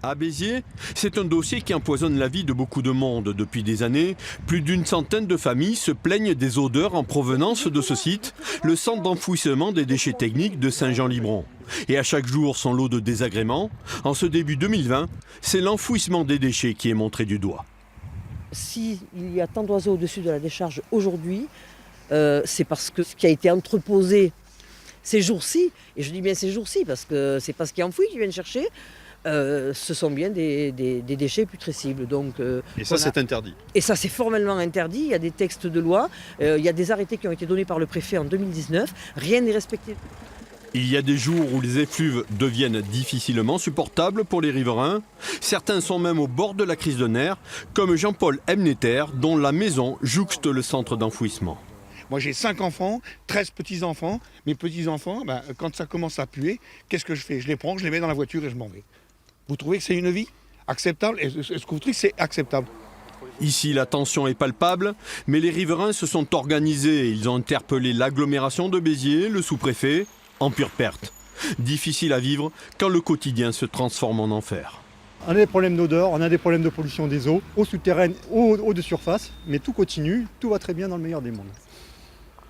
À Béziers, c'est un dossier qui empoisonne la vie de beaucoup de monde. Depuis des années, plus d'une centaine de familles se plaignent des odeurs en provenance de ce site, le centre d'enfouissement des déchets techniques de Saint-Jean-Libron. Et à chaque jour, son lot de désagréments. En ce début 2020, c'est l'enfouissement des déchets qui est montré du doigt. S'il y a tant d'oiseaux au-dessus de la décharge aujourd'hui, c'est parce que ce qui a été entreposé ces jours-ci, et je dis bien ces jours-ci parce que c'est pas ce qui est enfoui qu'ils viennent chercher, ce sont bien des déchets putrescibles. Donc, et ça, c'est interdit. Et ça, c'est formellement interdit. Il y a des textes de loi, il y a des arrêtés qui ont été donnés par le préfet en 2019. Rien n'est respecté. Il y a des jours où les effluves deviennent difficilement supportables pour les riverains. Certains sont même au bord de la crise de nerfs, comme Jean-Paul Emneter, dont la maison jouxte le centre d'enfouissement. Moi j'ai 5 enfants, 13 petits-enfants. Mes petits-enfants, quand ça commence à puer, qu'est-ce que je fais? Je les prends, je les mets dans la voiture et je m'en vais. Vous trouvez que c'est une vie acceptable? Est-ce que vous trouvez que c'est acceptable? Ici, la tension est palpable, mais les riverains se sont organisés. Ils ont interpellé l'agglomération de Béziers, le sous-préfet, en pure perte. Difficile à vivre quand le quotidien se transforme en enfer. On a des problèmes d'odeur, on a des problèmes de pollution des eaux, eau souterraine, eau de surface, mais tout continue, tout va très bien dans le meilleur des mondes.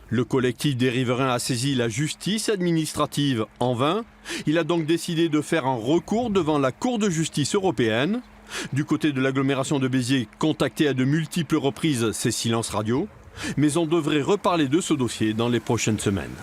Le collectif des riverains a saisi la justice administrative en vain. Il a donc décidé de faire un recours devant la Cour de justice européenne. Du côté de l'agglomération de Béziers, contacté à de multiples reprises, c'est silence radio. Mais on devrait reparler de ce dossier dans les prochaines semaines.